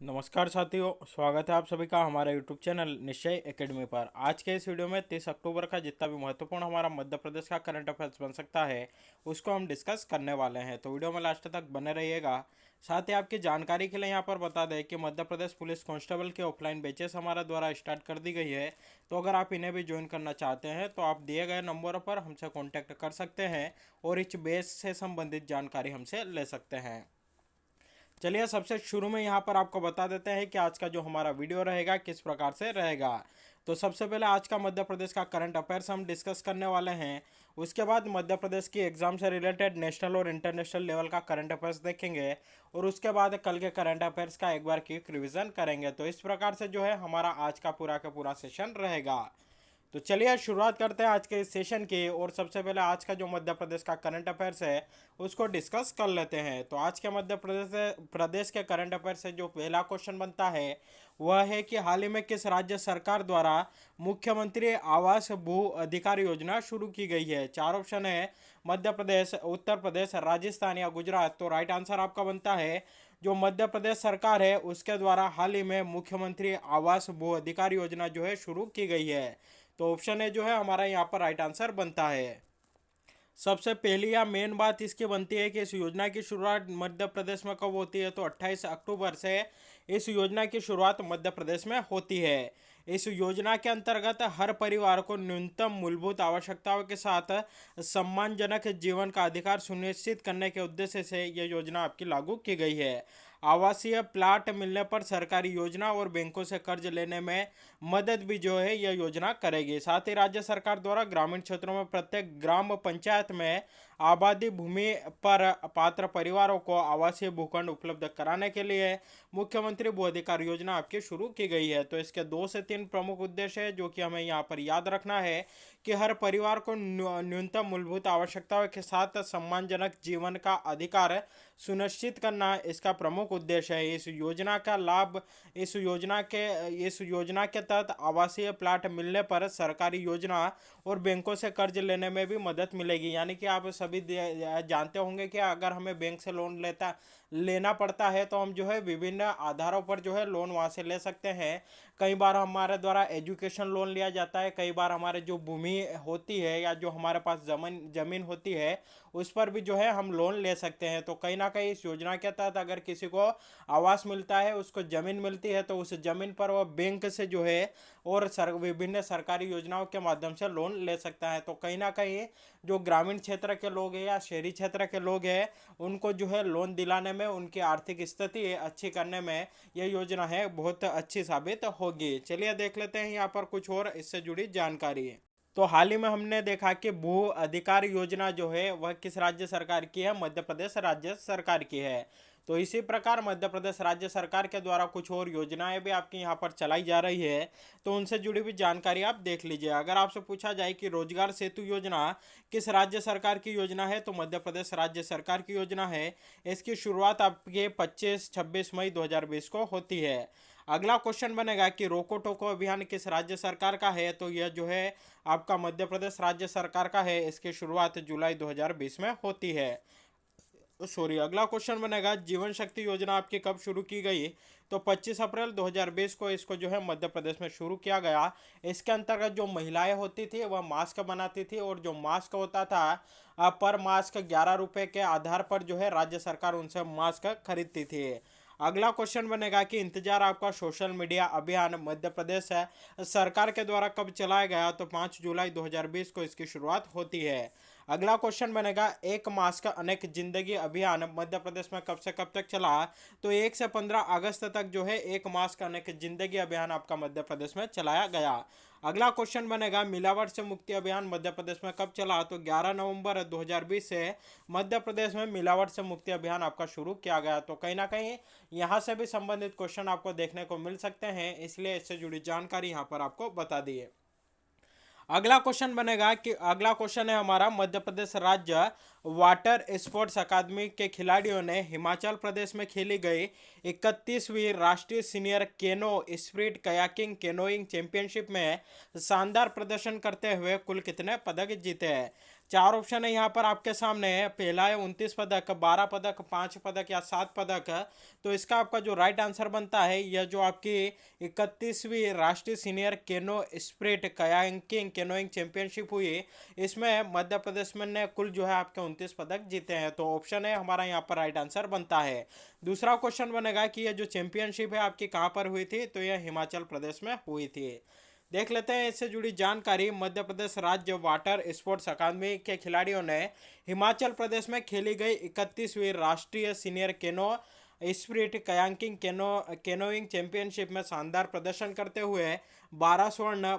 नमस्कार साथियों, स्वागत है आप सभी का हमारे यूट्यूब चैनल निश्चय एकेडमी पर। आज के इस वीडियो में 30 अक्टूबर का जितना भी महत्वपूर्ण हमारा मध्य प्रदेश का करंट अफेयर्स बन सकता है उसको हम डिस्कस करने वाले हैं, तो वीडियो में लास्ट तक बने रहिएगा। साथ ही आपकी जानकारी के लिए यहाँ पर बता दें कि मध्य प्रदेश पुलिस कांस्टेबल के ऑफलाइन बैचेस हमारे द्वारा स्टार्ट कर दी गई है, तो अगर आप इन्हें भी ज्वाइन करना चाहते हैं तो आप दिए गए नंबरों पर हमसे कॉन्टैक्ट कर सकते हैं और इस बैच से संबंधित जानकारी हमसे ले सकते हैं। चलिए सबसे शुरू में यहाँ पर आपको बता देते हैं कि आज का जो हमारा वीडियो रहेगा किस प्रकार से रहेगा। तो सबसे पहले आज का मध्य प्रदेश का करंट अफेयर्स हम डिस्कस करने वाले हैं। उसके बाद मध्य प्रदेश की एग्जाम से रिलेटेड नेशनल और इंटरनेशनल लेवल का करंट अफेयर्स देखेंगे और उसके बाद कल के करंट अफेयर्स का एक बार क्विक रिवीजन करेंगे। तो इस प्रकार से जो है हमारा आज का पूरा सेशन रहेगा। तो चलिए शुरुआत करते हैं आज के इस सेशन की, और सबसे पहले आज का जो मध्य प्रदेश का करंट अफेयर्स है उसको डिस्कस कर लेते हैं। तो आज के मध्य प्रदेश के करंट अफेयर्स से जो पहला क्वेश्चन बनता है वह है कि हाल ही में किस राज्य सरकार द्वारा मुख्यमंत्री आवास भू अधिकार योजना शुरू की गई है। चार ऑप्शन है, मध्य प्रदेश, उत्तर प्रदेश, राजस्थान या गुजरात। तो राइट आंसर आपका बनता है जो मध्य प्रदेश सरकार है उसके द्वारा हाल ही में मुख्यमंत्री आवास भू अधिकार योजना जो है शुरू की गई है। तो ऑप्शन ए जो है हमारा यहाँ पर राइट आंसर बनता है। सबसे पहली या मेन बात इसकी बनती है कि इस योजना की शुरुआत मध्य प्रदेश में कब होती है, तो 28 अक्टूबर से इस योजना की शुरुआत मध्य प्रदेश में होती है। इस योजना के अंतर्गत हर परिवार को न्यूनतम मूलभूत आवश्यकताओं के साथ सम्मानजनक जीवन का अधिकार सुनिश्चित करने के उद्देश्य से यह योजना आपकी लागू की गई है। आवासीय प्लाट मिलने पर सरकारी योजना और बैंकों से कर्ज लेने में मदद भी जो है यह योजना करेगी। साथ ही राज्य सरकार द्वारा ग्रामीण क्षेत्रों में प्रत्येक ग्राम पंचायत में आबादी भूमि पर पात्र परिवारों को आवासीय भूखंड उपलब्ध कराने के लिए मुख्यमंत्री भू अधिकार योजना आपकी शुरू की गई है। तो इसके 2 से 3 प्रमुख उद्देश्य है जो कि हमें यहाँ पर याद रखना है कि हर परिवार को न्यूनतम मूलभूत आवश्यकताओं के साथ सम्मानजनक जीवन का अधिकार सुनिश्चित करना इसका प्रमुख उद्देश्य है। इस योजना के तहत आवासीय प्लाट मिलने पर सरकारी योजना और बैंकों से कर्ज लेने में भी मदद मिलेगी। यानी कि आप सभी जानते होंगे कि अगर हमें बैंक से लोन लेना पड़ता है तो हम जो है विभिन्न आधारों पर जो है लोन वहाँ से ले सकते हैं। कई बार हमारे द्वारा एजुकेशन लोन लिया जाता है, कई बार हमारे जो भूमि होती है या जो हमारे पास जमीन होती है उस पर भी जो है हम लोन ले सकते हैं। तो कहीं ना कहीं इस योजना के तहत अगर किसी को आवास मिलता है, उसको जमीन मिलती है, तो उस जमीन पर वह बैंक से जो है और विभिन्न सरकारी योजनाओं के माध्यम से लोन ले सकता है। तो कहीं ना कहीं जो ग्रामीण क्षेत्र के लोग हैं या शहरी क्षेत्र के लोग हैं उनको जो है लोन दिलाने में, उनकी आर्थिक स्थिति अच्छी करने में यह योजना है बहुत अच्छी साबित होगी। चलिए देख लेते हैं यहाँ पर कुछ और इससे जुड़ी जानकारी। तो हाल ही में हमने देखा कि भू अधिकार योजना जो है वह किस राज्य सरकार की है, मध्य प्रदेश राज्य सरकार की है। तो इसी प्रकार मध्य प्रदेश राज्य सरकार के द्वारा कुछ और योजनाएं भी आपकी यहाँ पर चलाई जा रही है, तो उनसे जुड़ी हुई जानकारी आप देख लीजिए। अगर आपसे पूछा जाए कि रोजगार सेतु योजना किस राज्य सरकार की योजना है, तो मध्य प्रदेश राज्य सरकार की योजना है। इसकी शुरुआत आपके 25-26 मई 2020 को होती है। अगला क्वेश्चन बनेगा कि रोको टोको अभियान किस राज्य सरकार का है, तो यह जो है आपका मध्य प्रदेश राज्य सरकार का है। इसकी शुरुआत जुलाई 2020 में होती है। सॉरी, अगला क्वेश्चन बनेगा जीवन शक्ति योजना आपकी कब शुरू की गई, तो 25 अप्रैल 2020 को इसको जो है मध्य प्रदेश में शुरू किया गया। इसके अंतर्गत जो महिलाएं होती थी वह मास्क बनाती थी और जो मास्क होता था पर मास्क 11 रुपए के आधार पर जो है राज्य सरकार उनसे मास्क खरीदती थी। अगला क्वेश्चन बनेगा कि इंतजार आपका सोशल मीडिया अभियान मध्य प्रदेश है सरकार के द्वारा कब चलाया गया, तो 5 जुलाई 2020 को इसकी शुरुआत होती है। अगला क्वेश्चन बनेगा एक मास्क अनेक जिंदगी अभियान मध्य प्रदेश में कब से कब तक चला, तो 1 से 15 अगस्त तक जो है एक मास्क अनेक जिंदगी अभियान आपका मध्य प्रदेश में चलाया गया। अगला क्वेश्चन बनेगा मिलावट से मुक्ति अभियान मध्य प्रदेश में कब चला, तो 11 नवंबर 2020 से मध्य प्रदेश में मिलावट से मुक्ति अभियान आपका शुरू किया गया। तो कहीं ना कहीं यहाँ से भी संबंधित क्वेश्चन आपको देखने को मिल सकते हैं, इसलिए इससे जुड़ी जानकारी यहाँ पर आपको बता दी है। अगला क्वेश्चन है हमारा मध्य प्रदेश राज्य वाटर स्पोर्ट्स अकादमी के खिलाड़ियों ने हिमाचल प्रदेश में खेली गई 31वीं राष्ट्रीय सीनियर केनो स्प्रीट कयाकिंग कैनोइंग चैंपियनशिप में शानदार प्रदर्शन करते हुए कुल कितने पदक जीते हैं। चार ऑप्शन है यहाँ पर आपके सामने। पहला है 29 पदक, 12 पदक, 5 पदक या 7 पदक। तो इसका आपका जो राइट आंसर बनता है, यह जो आपकी 31वीं राष्ट्रीय सीनियर केनो स्प्रिट कयाकिंग केनोइंग चैंपियनशिप हुई, इसमें मध्य प्रदेश में ने कुल जो है आपके 29 पदक जीते हैं। तो ऑप्शन है हमारा यहाँ पर राइट आंसर बनता है। दूसरा क्वेश्चन बनेगा कि यह जो चैंपियनशिप है आपकी कहाँ पर हुई थी, तो यह हिमाचल प्रदेश में हुई थी। देख लेते हैं इससे जुड़ी जानकारी। मध्य प्रदेश राज्य वाटर स्पोर्ट्स अकादमी के खिलाड़ियों ने हिमाचल प्रदेश में खेली गई 31वीं राष्ट्रीय सीनियर केनो स्प्रिट कयाकिंग केनोइंग चैंपियनशिप में शानदार प्रदर्शन करते हुए 12 स्वर्ण,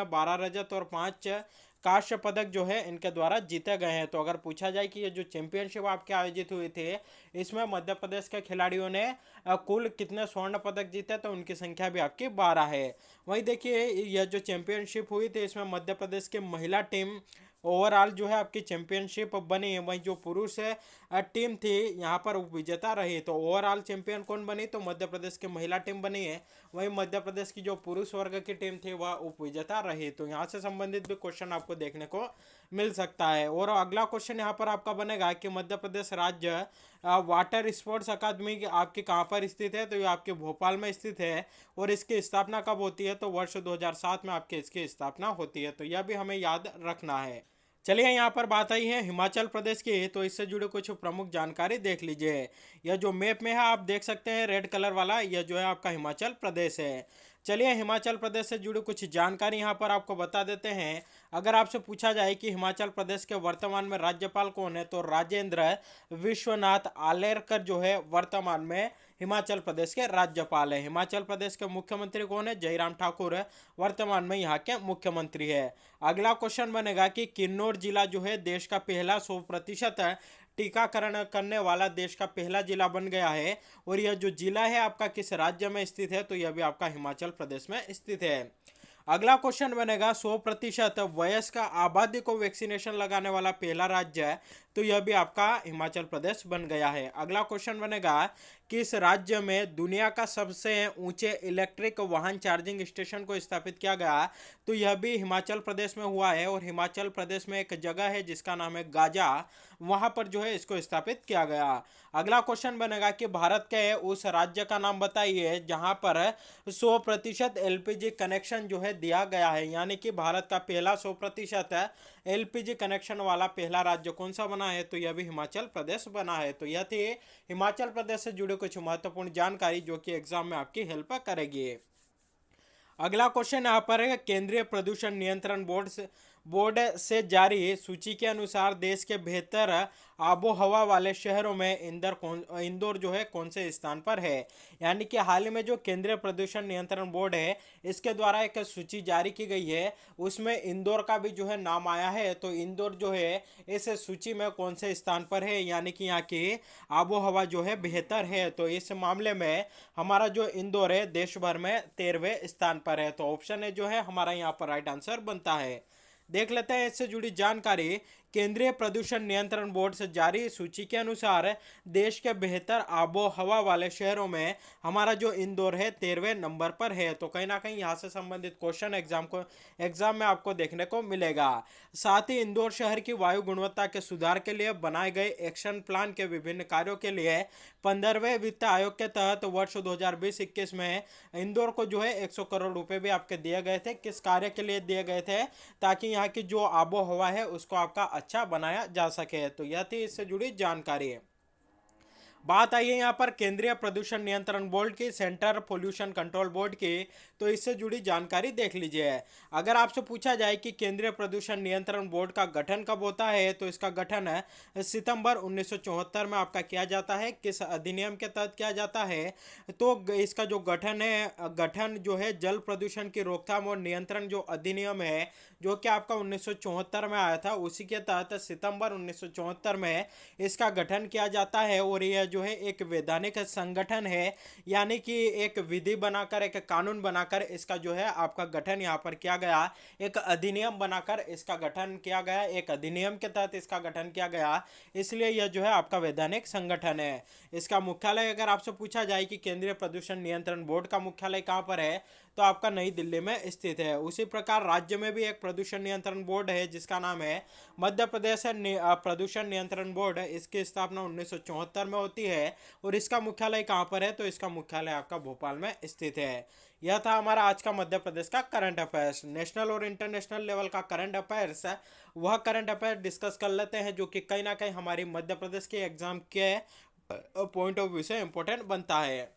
12 रजत और 5 कांस्य पदक जो है इनके द्वारा जीते गए हैं। तो अगर पूछा जाए कि ये जो चैंपियनशिप आपके आयोजित हुई थी, इसमें मध्य प्रदेश के खिलाड़ियों ने कुल कितने स्वर्ण पदक जीते, तो उनकी संख्या भी आपकी 12 है। वहीं देखिए, यह जो चैंपियनशिप हुई थी इसमें मध्य प्रदेश की महिला टीम ओवरऑल जो है आपकी चैंपियनशिप बनी है। वहीं जो पुरुष टीम थी यहाँ पर विजेता रही। तो ओवरऑल चैंपियन कौन बनी, तो मध्य प्रदेश की महिला टीम बनी है। वहीं मध्य प्रदेश की जो पुरुष वर्ग की टीम थी वह उपविजेता रही। तो यहाँ से संबंधित भी क्वेश्चन आपको देखने को मिल सकता है। और अगला क्वेश्चन यहाँ पर आपका बनेगा कि मध्य प्रदेश राज्य वाटर स्पोर्ट्स अकादमी आपकी कहाँ पर स्थित है, तो ये आपके भोपाल में स्थित है। और इसकी स्थापना कब होती है, तो वर्ष 2007 में आपके इसकी स्थापना होती है। तो यह भी हमें याद रखना है। चलिए, यहाँ पर बात आई है हिमाचल प्रदेश की, तो इससे जुड़े कुछ प्रमुख जानकारी देख लीजिए। यह जो मैप में है आप देख सकते हैं रेड कलर वाला, यह जो है आपका हिमाचल प्रदेश है। चलिए, हिमाचल प्रदेश से जुड़ी कुछ जानकारी यहाँ पर आपको बता देते हैं। अगर आपसे पूछा जाए कि हिमाचल प्रदेश के वर्तमान में राज्यपाल कौन है, तो राजेंद्र विश्वनाथ आलेरकर जो है वर्तमान में हिमाचल प्रदेश के राज्यपाल है। हिमाचल प्रदेश के मुख्यमंत्री कौन है, जयराम ठाकुर वर्तमान में यहाँ के मुख्यमंत्री है। अगला क्वेश्चन बनेगा कि किन्नौर जिला जो है देश का पहला 100% टीकाकरण करने वाला देश का पहला जिला बन गया है। और यह जो जिला है आपका किस राज्य में स्थित है, तो यह भी आपका हिमाचल प्रदेश में स्थित है। अगला क्वेश्चन बनेगा 100% वयस्क आबादी को वैक्सीनेशन लगाने वाला पहला राज्य है, तो यह भी आपका हिमाचल प्रदेश बन गया है। अगला क्वेश्चन बनेगा किस राज्य में दुनिया का सबसे ऊंचे इलेक्ट्रिक वाहन चार्जिंग स्टेशन को स्थापित किया गया, तो यह भी हिमाचल प्रदेश में हुआ है। और हिमाचल प्रदेश में एक जगह है जिसका नाम है गाजा, वहां पर जो है इसको स्थापित किया गया। अगला क्वेश्चन बनेगा कि भारत के उस राज्य का नाम बताइए जहां पर 100% एलपीजी कनेक्शन जो है दिया गया है। यानी कि भारत का पहला 100% एलपीजी कनेक्शन वाला पहला राज्य कौन सा बना है, तो यह भी हिमाचल प्रदेश बना है। तो यह थी हिमाचल प्रदेश से जुड़े कुछ महत्वपूर्ण जानकारी जो कि एग्जाम में आपकी हेल्प करेगी। अगला क्वेश्चन यहाँ पर है केंद्रीय प्रदूषण नियंत्रण बोर्ड से जारी सूची के अनुसार देश के बेहतर आबो हवा वाले शहरों में इंदौर जो है कौन से स्थान पर है। यानी कि हाल ही में जो केंद्रीय प्रदूषण नियंत्रण बोर्ड है इसके द्वारा एक सूची जारी की गई है, उसमें इंदौर का भी जो है नाम आया है। तो इंदौर जो है इस सूची में कौन से स्थान पर है, यानी कि यहाँ की आबो हवा जो है बेहतर है। तो इस मामले में हमारा जो इंदौर है देश भर में 13वें स्थान पर है। तो ऑप्शन है जो है हमारा यहाँ पर राइट आंसर बनता है। देख लेते हैं इससे जुड़ी जानकारी। केंद्रीय प्रदूषण नियंत्रण बोर्ड से जारी सूची के अनुसार देश के बेहतर आबो हवा वाले शहरों में हमारा जो इंदौर है 13वें नंबर पर है। तो कहीं ना कहीं यहाँ से संबंधित क्वेश्चन एग्जाम में आपको देखने को मिलेगा। साथ ही इंदौर शहर की वायु गुणवत्ता के सुधार के लिए बनाए गए एक्शन प्लान के विभिन्न कार्यों के लिए 15वें वित्त आयोग के तहत वर्ष 2020-21 में इंदौर को जो है 100 करोड़ रुपए भी आपके दिए गए थे। किस कार्य के लिए दिए गए थे, ताकि यहाँ की जो आबो हवा है उसको आपका अच्छा बनाया जा सके। तो यह थी इससे जुड़ी जानकारी। बात आई है यहाँ पर केंद्रीय प्रदूषण नियंत्रण बोर्ड की, सेंटर पोल्यूशन कंट्रोल बोर्ड की। तो इससे जुड़ी जानकारी देख लीजिए। अगर आपसे पूछा जाए कि केंद्रीय प्रदूषण नियंत्रण बोर्ड का गठन कब होता है, तो इसका गठन सितंबर 1974 में आपका किया जाता है। किस अधिनियम के तहत किया जाता है, तो इसका जो गठन जो है जल प्रदूषण की रोकथाम और नियंत्रण जो अधिनियम है जो कि आपका 1974 में आया था, उसी के तहत सितंबर 1974 में इसका गठन किया जाता है। और यह जो जो है एक वैधानिक संगठन है, यानी कि एक विधि बनाकर, एक कानून बनाकर इसका जो है आपका गठन यहाँ पर किया गया। एक अधिनियम बनाकर इसका गठन किया गया, एक अधिनियम के तहत इसका गठन किया गया, इसलिए यह जो है आपका वैधानिक संगठन है। इसका मुख्यालय अगर आपसे पूछा जाए कि केंद्रीय प्रदूषण नियंत्रण बोर्ड का मुख्यालय कहाँ पर है, तो आपका नई दिल्ली में स्थित है। उसी प्रकार राज्य में भी एक प्रदूषण नियंत्रण बोर्ड है जिसका नाम है मध्य प्रदेश प्रदूषण नियंत्रण बोर्ड। इसकी स्थापना 1974 में होती है और इसका मुख्यालय कहाँ पर है, तो इसका मुख्यालय आपका भोपाल में स्थित है। यह था हमारा आज का मध्य प्रदेश का करंट अफेयर्स। नेशनल और इंटरनेशनल लेवल का करंट अफेयर्स है, वह करंट अफेयर डिस्कस कर लेते हैं जो कि कहीं ना कहीं हमारी मध्य प्रदेश के एग्जाम के पॉइंट ऑफ व्यू से इंपॉर्टेंट बनता है।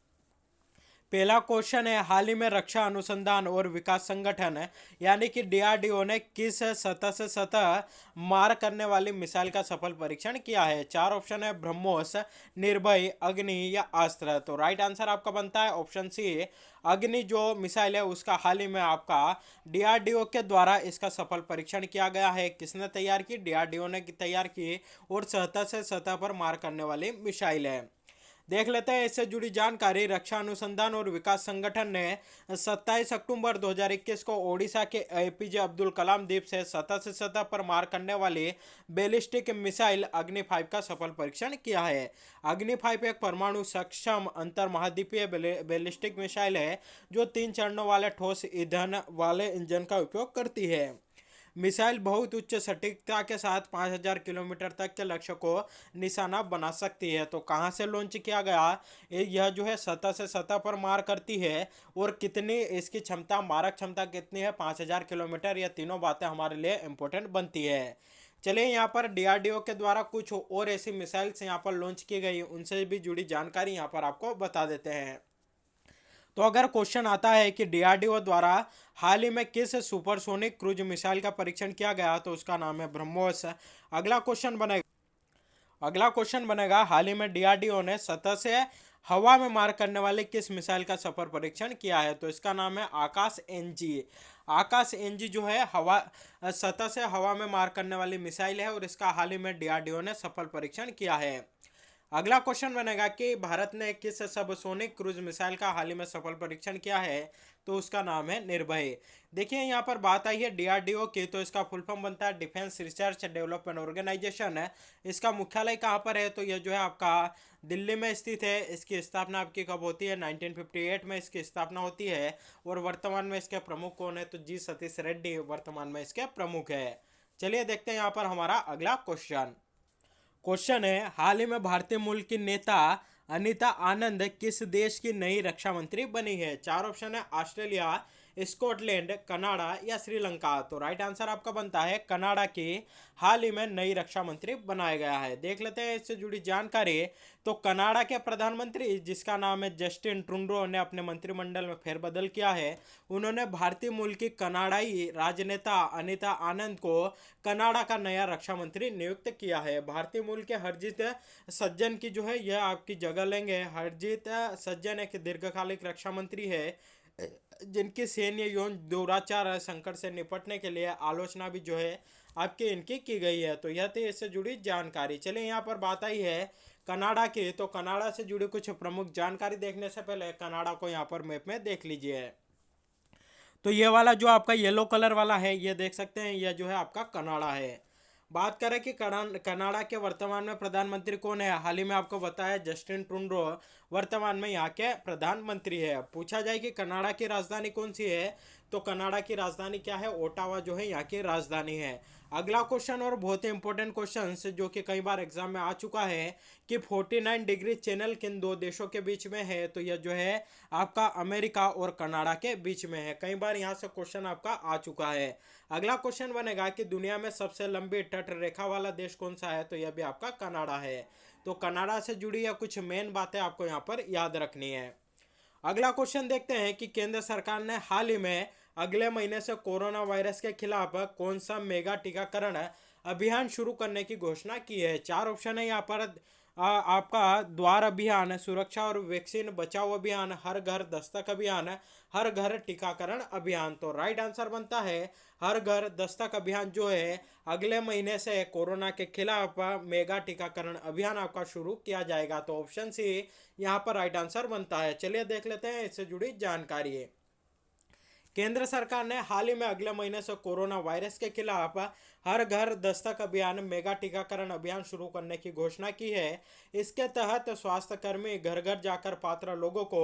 पहला क्वेश्चन है, हाल ही में रक्षा अनुसंधान और विकास संगठन यानी कि डीआरडीओ ने किस सतह से सतह मार करने वाली मिसाइल का सफल परीक्षण किया है? चार ऑप्शन है, ब्रह्मोस, निर्भय, अग्नि या अस्त्र। तो राइट आंसर आपका बनता है ऑप्शन सी, अग्नि जो मिसाइल है उसका हाल ही में आपका डीआरडीओ के द्वारा इसका सफल परीक्षण किया गया है। किसने तैयार की? डीआरडीओ ने तैयार की और सतह से सतह पर मार करने वाली मिसाइल है। देख लेते हैं इससे जुड़ी जानकारी। रक्षा अनुसंधान और विकास संगठन ने 27 अक्टूबर 2021 को ओडिशा के एपीजे अब्दुल कलाम द्वीप से सतह से सतह पर मार करने वाली बैलिस्टिक मिसाइल अग्नि 5 का सफल परीक्षण किया है। अग्नि 5 एक परमाणु सक्षम अंतर महाद्वीपीय बैलिस्टिक मिसाइल है जो 3 चरणों वाले ठोस ईंधन वाले इंजन का उपयोग करती है। मिसाइल बहुत उच्च सटीकता के साथ 5000 किलोमीटर तक के लक्ष्य को निशाना बना सकती है। तो कहाँ से लॉन्च किया गया? यह जो है सतह से सतह पर मार करती है। और कितनी इसकी क्षमता, मारक क्षमता कितनी है? 5000 किलोमीटर। यह तीनों बातें हमारे लिए इंपॉर्टेंट बनती है। चलिए यहाँ पर डीआरडीओ के द्वारा कुछ और ऐसी मिसाइल्स यहाँ पर लॉन्च की गई, उनसे भी जुड़ी जानकारी यहाँ पर आपको बता देते हैं। तो अगर क्वेश्चन आता है कि डीआरडीओ द्वारा हाल ही में किस सुपरसोनिक क्रूज मिसाइल का परीक्षण किया गया, तो उसका नाम है ब्रह्मोस। अगला क्वेश्चन बनेगा हाल ही में डीआरडीओ ने सतह से हवा में मार करने वाले किस मिसाइल का सफल परीक्षण किया है, तो इसका नाम है आकाश एनजी। आकाश एनजी जो है हवा सतह से हवा में मार करने वाली मिसाइल है और इसका हाल ही में डीआरडीओ ने सफल परीक्षण किया है। अगला क्वेश्चन बनेगा कि भारत ने किस सबसोनिक क्रूज मिसाइल का हाल ही में सफल परीक्षण किया है, तो उसका नाम है निर्भय। देखिए यहाँ पर बात आई है डीआरडीओ की, तो इसका फुल फॉर्म बनता है डिफेंस रिसर्च डेवलपमेंट ऑर्गेनाइजेशन है। इसका मुख्यालय कहाँ पर है, तो यह जो है आपका दिल्ली में स्थित है। इसकी स्थापना आपकी कब होती है? 1958 में इसकी स्थापना होती है। और वर्तमान में इसके प्रमुख कौन है, तो जी सतीश रेड्डी वर्तमान में इसके प्रमुख है। चलिए देखते हैं यहाँ पर हमारा अगला क्वेश्चन है, हाल ही में भारतीय मूल की नेता अनीता आनंद किस देश की नई रक्षा मंत्री बनी है? चार ऑप्शन है, ऑस्ट्रेलिया, स्कॉटलैंड, कनाडा या श्रीलंका। तो राइट आंसर आपका बनता है कनाडा की हाल ही में नई रक्षा मंत्री बनाया गया है। देख लेते हैं इससे जुड़ी जानकारी। तो कनाडा के प्रधानमंत्री जिसका नाम है जस्टिन ट्रूडो ने अपने मंत्रिमंडल में फेरबदल किया है। उन्होंने भारतीय मूल की कनाडाई राजनेता अनीता आनंद को कनाडा का नया रक्षा मंत्री नियुक्त किया है। भारतीय मूल के हरजीत सज्जन की जो है यह आपकी जगह लेंगे। हरजीत सज्जन एक दीर्घकालिक रक्षा मंत्री है जिनकी सैन्य यौन दुराचार संकट से निपटने के लिए आलोचना भी जो है आपकी इनकी की गई है। तो यह थी इससे जुड़ी जानकारी। चलिए यहाँ पर बात आई है कनाडा की, तो कनाडा से जुड़ी कुछ प्रमुख जानकारी देखने से पहले कनाडा को यहाँ पर मैप में देख लीजिए। तो ये वाला जो आपका येलो कलर वाला है, ये देख सकते हैं, यह जो है आपका कनाडा है। बात करें कि कनाडा के वर्तमान में प्रधानमंत्री कौन है, हाल ही में आपको बताया जस्टिन ट्रूडो वर्तमान में यहाँ के प्रधानमंत्री है। पूछा जाए कि कनाडा की राजधानी कौन सी है, तो कनाडा की राजधानी क्या है? ओटावा जो है यहाँ की राजधानी है। अगला क्वेश्चन और बहुत ही इंपॉर्टेंट क्वेश्चन जो कि कई बार एग्जाम में आ चुका है कि 49 डिग्री चैनल किन दो देशों के बीच में है, तो यह जो है आपका अमेरिका और कनाडा के बीच में है। कई बार यहाँ से क्वेश्चन आपका आ चुका है। अगला क्वेश्चन बनेगा कि दुनिया में सबसे लंबी तट रेखा वाला देश कौन सा है, तो यह भी आपका कनाडा है। तो कनाडा से जुड़ी या कुछ मेन बातें आपको यहाँ पर याद रखनी है। अगला क्वेश्चन देखते हैं कि केंद्र सरकार ने हाल ही में अगले महीने से कोरोना वायरस के खिलाफ कौन सा मेगा टीकाकरण अभियान शुरू करने की घोषणा की है। चार ऑप्शन है यहाँ पर, आपका द्वार अभियान, सुरक्षा और वैक्सीन बचाओ अभियान, हर घर दस्तक अभियान, हर घर टीकाकरण अभियान। तो राइट आंसर बनता है हर घर दस्तक अभियान, जो है अगले महीने से कोरोना के खिलाफ मेगा टीकाकरण अभियान आपका शुरू किया जाएगा। तो ऑप्शन सी यहाँ पर राइट आंसर बनता है। चलिए देख लेते हैं इससे जुड़ी जानकारी। केंद्र सरकार ने हाल ही में अगले महीने से कोरोना वायरस के खिलाफ हर घर दस्तक अभियान मेगा टीकाकरण अभियान शुरू करने की घोषणा की है। इसके तहत स्वास्थ्यकर्मी घर घर जाकर पात्र लोगों को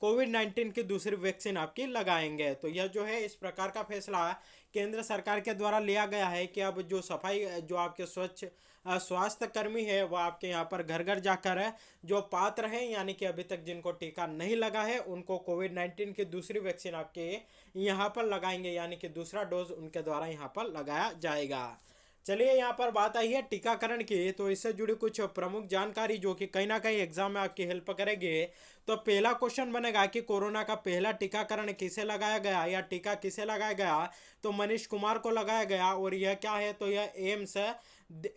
कोविड-19 की दूसरी वैक्सीन आपकी लगाएंगे। तो यह जो है इस प्रकार का फैसला केंद्र सरकार के द्वारा लिया गया है कि अब जो सफाई जो आपके स्वच्छ स्वास्थ्य कर्मी है वह आपके यहाँ पर घर घर जाकर जो पात्र हैं, यानी कि अभी तक जिनको टीका नहीं लगा है, उनको कोविड-19 की दूसरी वैक्सीन आपके यहाँ पर लगाएंगे, यानी कि दूसरा डोज उनके द्वारा यहाँ पर लगाया जाएगा। चलिए यहाँ पर बात आई है टीकाकरण की, तो इससे जुड़ी कुछ प्रमुख जानकारी जो कि कहीं ना कहीं एग्जाम में आपकी हेल्प करेगी। तो पहला क्वेश्चन बनेगा कि कोरोना का पहला टीकाकरण किसे लगाया गया या टीका किसे लगाया गया। तो मनीष कुमार को लगाया गया, और यह क्या है, तो यह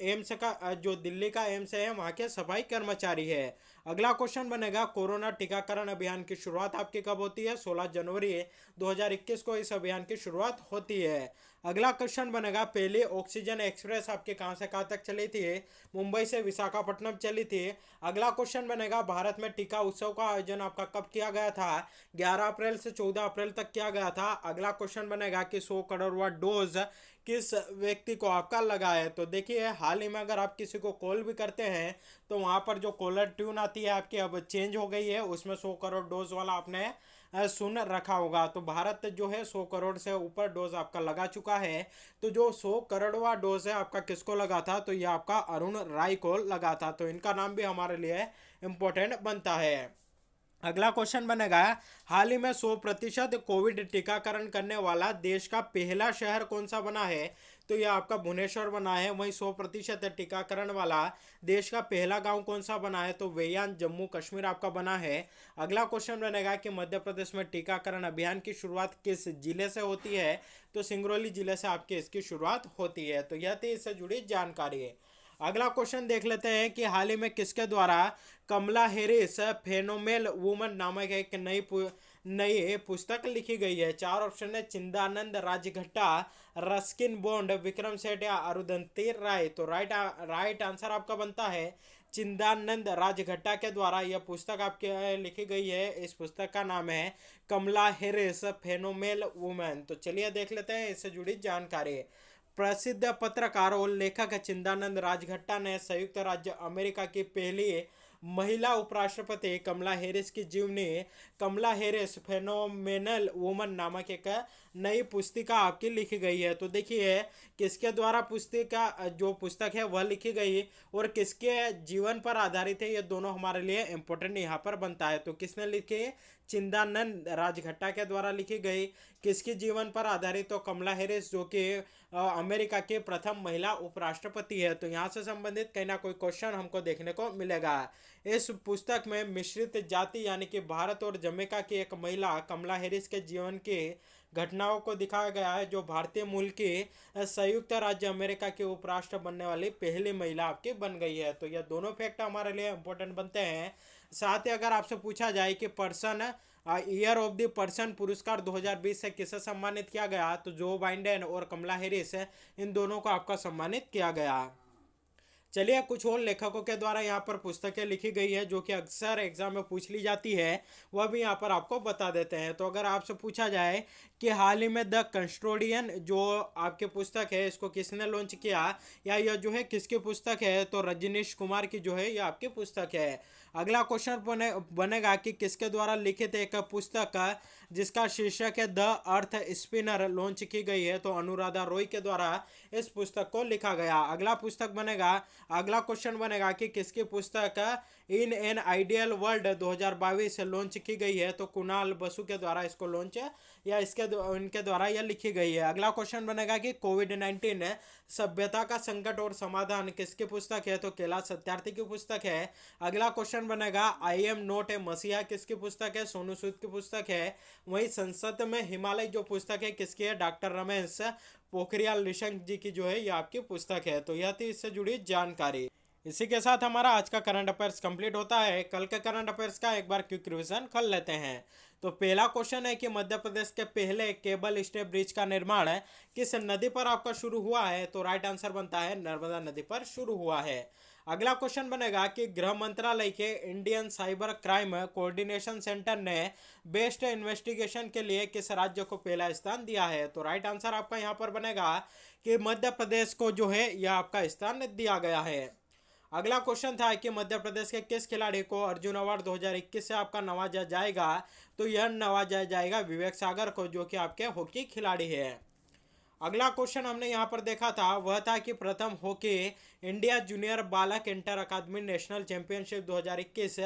एम्स का जो दिल्ली का एम्स है वहाँ के सफाई कर्मचारी है। अगला क्वेश्चन बनेगा कोरोना टीकाकरण अभियान की शुरुआत आपकी कब होती है। 16 जनवरी 2021 को इस अभियान की शुरुआत होती है। अगला क्वेश्चन बनेगा पहली ऑक्सीजन एक्सप्रेस आपके कहाँ से कहाँ तक चली थी। मुंबई से विशाखापट्टनम चली थी। अगला क्वेश्चन बनेगा भारत में टीका उत्सव का आयोजन आपका कब किया गया था। 11 अप्रैल से 14 अप्रैल तक किया गया था। अगला क्वेश्चन बनेगा कि 100 करोड़वा डोज किस व्यक्ति को आपका लगा है। तो देखिए हाल ही में अगर आप किसी को कॉल भी करते हैं तो वहाँ पर जो कॉलर ट्यून आती है आपकी अब चेंज हो गई है, उसमें 100 करोड़ डोज वाला आपने सुन रखा होगा। तो भारत जो है 100 करोड़ से ऊपर डोज आपका लगा चुका है। तो जो 100 करोड़वा डोज है आपका किसको लगा था, तो ये आपका अरुण राय को लगा था। तो इनका नाम भी हमारे लिए इम्पोर्टेंट बनता है। अगला क्वेश्चन बनेगा हाल ही में 100% कोविड टीकाकरण करने वाला देश का पहला शहर कौन सा बना है। तो यह आपका भुवनेश्वर बना है। वहीं 100% टीकाकरण वाला देश का पहला गांव कौन सा बना है, तो वेयान जम्मू कश्मीर आपका बना है। अगला क्वेश्चन बनेगा कि मध्य प्रदेश में टीकाकरण अभियान की शुरुआत किस जिले से होती है। तो सिंगरौली जिले से आपकी इसकी शुरुआत होती है। तो यह थी इससे जुड़ी जानकारी। अगला क्वेश्चन देख लेते हैं कि हाल ही में किसके द्वारा कमला हैरिस फेनोमेल वुमन नामक एक नई पुस्तक लिखी गई है। चार ऑप्शन है चिंदानंद राजघट्टा, रस्किन बॉन्ड, विक्रम सेठ या अरुंधति राय। तो राइट आंसर आपका बनता है चिंदानंद राजघट्टा के द्वारा यह पुस्तक आपके लिखी गई है। इस पुस्तक का नाम है कमला हैरिस फेनोमेल वुमन। तो चलिए देख लेते हैं इससे जुड़ी जानकारी। प्रसिद्ध पत्रकार और लेखक चिंदानंद राजघट्टा ने संयुक्त राज्य अमेरिका की पहली महिला उपराष्ट्रपति कमला हैरिस की जीवनी कमला हैरिस फेनोमेनल वुमन नामक एक नई पुस्तिका आपकी लिखी गई है। तो देखिए किसके द्वारा पुस्तिका जो पुस्तक है वह लिखी गई और किसके जीवन पर आधारित है, ये दोनों हमारे लिए इम्पोर्टेंट यहाँ पर बनता है। तो किसने लिखी, चिंदानंद राजघट्टा के द्वारा लिखी गई। किसके जीवन पर आधारित, तो कमला हैरिस जो कि अमेरिका के प्रथम महिला उपराष्ट्रपति है। तो यहाँ से संबंधित कहीं ना कोई क्वेश्चन हमको देखने को मिलेगा। इस पुस्तक में मिश्रित जाति यानी कि भारत और जमैका की एक महिला कमला हैरिस के जीवन की घटनाओं को दिखाया गया है, जो भारतीय मूल की संयुक्त राज्य अमेरिका की उपराष्ट्र बनने वाली पहली महिला आपकी बन गई है। तो यह दोनों फैक्ट हमारे लिए इंपॉर्टेंट बनते हैं। साथ ही अगर आपसे पूछा जाए कि person year of the person पुरस्कार 2020 से किसे सम्मानित किया गया, तो जो बाइडेन और कमला हैरिस इन दोनों को आपका सम्मानित किया गया। चलिए कुछ और लेखकों के द्वारा यहाँ पर पुस्तकें लिखी गई है जो कि अक्सर एग्जाम में पूछ ली जाती है, वह भी यहाँ पर आपको बता देते हैं। तो अगर आपसे पूछा जाए कि हाल ही में द कंस्टोडियन जो आपकी पुस्तक है इसको किसने लॉन्च किया या यह जो है किसकी पुस्तक है, तो रजनीश कुमार की जो है यह आपकी पुस्तक है। अगला क्वेश्चन बनेगा कि किसके द्वारा लिखित एक पुस्तक जिसका शीर्षक है द अर्थ स्पिनर लॉन्च की गई है, तो अनुराधा रॉय के द्वारा इस पुस्तक को लिखा गया। अगला क्वेश्चन बनेगा कि किसकी पुस्तक in an ideal world 2022 launch की गई है, तो कुणाल बसु के द्वारा इसको लॉन्च या इनके द्वारा यह लिखी गई है। अगला क्वेश्चन बनेगा कि कोविड-19 सभ्यता का संकट और समाधान किसकी पुस्तक है, तो कैलाश सत्यार्थी की पुस्तक है। अगला क्वेश्चन बनेगा आई एम नॉट ए मसीहा किसकी पुस्तक है, सोनू सूद की पुस्तक है। वहीं संसद में हिमालय जो पुस्तक है किसकी है, डॉक्टर रमेश पोखरियाल निशंक जी की जो है ये आपकी पुस्तक है। तो यह थी इससे जुड़ी जानकारी। इसी के साथ हमारा आज का करंट अफेयर्स कंप्लीट होता है। कल के करंट अफेयर्स का एक बार क्विक रिवीजन कर लेते हैं। तो पहला क्वेश्चन है कि मध्य प्रदेश के पहले केबल स्टे ब्रिज का निर्माण किस नदी पर आपका शुरू हुआ है? तो राइट आंसर बनता है नर्मदा नदी पर शुरू हुआ है। अगला क्वेश्चन बनेगा कि गृह मंत्रालय के Indian cyber crime coordination centre ने बेस्ट इन्वेस्टिगेशन के लिए किस राज्य को पहला स्थान दिया है? तो राइट आंसर आपका यहाँ पर बनेगा कि मध्य प्रदेश को जो है यह आपका स्थान दिया गया है। अगला क्वेश्चन था कि मध्य प्रदेश के किस खिलाड़ी को अर्जुन अवार्ड 2021 से आपका नवाजा जाएगा? तो यह नवाजा जाएगा विवेक सागर को, जो कि आपके हॉकी खिलाड़ी है। अगला क्वेश्चन हमने यहाँ पर देखा था वह था कि प्रथम हॉकी इंडिया जूनियर बालक इंटर अकादमी नेशनल चैंपियनशिप 2021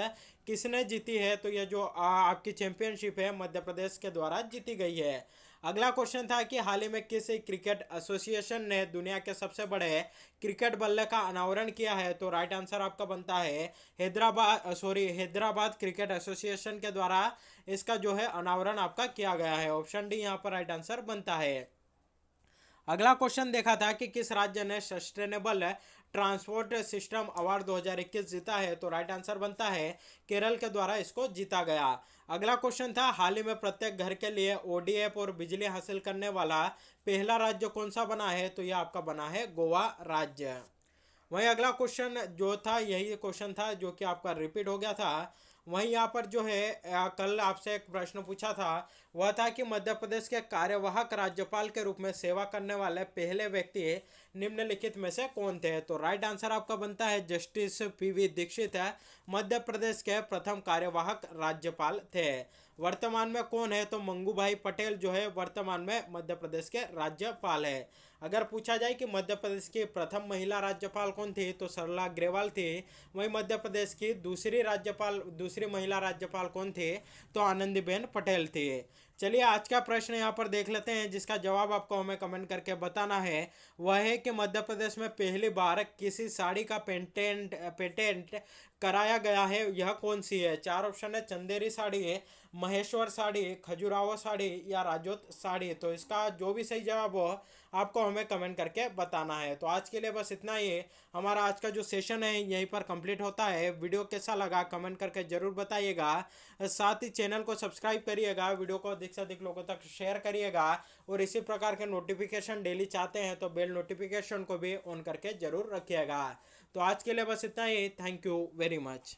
किसने जीती है? तो यह जो आपकी चैंपियनशिप है मध्य प्रदेश के द्वारा जीती गई है। अगला क्वेश्चन था कि हाल ही में किस क्रिकेट एसोसिएशन ने दुनिया के सबसे बड़े क्रिकेट बल्ले का अनावरण किया है? तो राइट आंसर आपका बनता है हैदराबाद क्रिकेट एसोसिएशन के द्वारा इसका जो है अनावरण आपका किया गया है। ऑप्शन डी यहाँ पर राइट आंसर बनता है। अगला क्वेश्चन देखा था कि किस राज्य ने सस्टेनेबल ट्रांसपोर्ट सिस्टम अवार्ड 2021 जीता है? तो राइट आंसर बनता है केरल के द्वारा इसको जीता गया। अगला क्वेश्चन था हाल ही में प्रत्येक घर के लिए ओडीएफ और बिजली हासिल करने वाला पहला राज्य कौन सा बना है? तो यह आपका बना है गोवा राज्य। वहीं अगला क्वेश्चन जो था यही क्वेश्चन था जो कि आपका रिपीट हो गया था। वहीं यहाँ पर जो है कल आपसे एक प्रश्न पूछा था वह था कि मध्य प्रदेश के कार्यवाहक राज्यपाल के रूप में सेवा करने वाले पहले व्यक्ति निम्नलिखित में से कौन थे? तो राइट आंसर आपका बनता है जस्टिस पीवी दीक्षित है, मध्य प्रदेश के प्रथम कार्यवाहक राज्यपाल थे। वर्तमान में कौन है? तो मंगूभाई पटेल जो है वर्तमान में मध्य प्रदेश के राज्यपाल है। अगर पूछा जाए कि मध्य प्रदेश की प्रथम महिला राज्यपाल कौन थी? तो सरला अग्रवाल थी। वहीं मध्य प्रदेश की दूसरी महिला राज्यपाल कौन थी? तो आनंदीबेन पटेल थी। चलिए आज का प्रश्न यहाँ पर देख लेते हैं जिसका जवाब आपको हमें कमेंट करके बताना है। वह है कि मध्य प्रदेश में पहली बार किसी साड़ी का पेटेंट कराया गया है, यह कौन सी है? चार ऑप्शन है चंदेरी साड़ी, महेश्वर साड़ी, खजुराहो साड़ी या राजोत साड़ी। तो इसका जो भी सही जवाब हो आपको हमें कमेंट करके बताना है। तो आज के लिए बस इतना ही। हमारा आज का जो सेशन है यहीं पर कंप्लीट होता है। वीडियो कैसा लगा कमेंट करके ज़रूर बताइएगा। साथ ही चैनल को सब्सक्राइब करिएगा, वीडियो को अधिक से अधिक लोगों तक शेयर करिएगा और इसी प्रकार के नोटिफिकेशन डेली चाहते हैं तो बेल नोटिफिकेशन को भी ऑन करके ज़रूर रखिएगा। तो आज के लिए बस इतना ही। Thank you very much.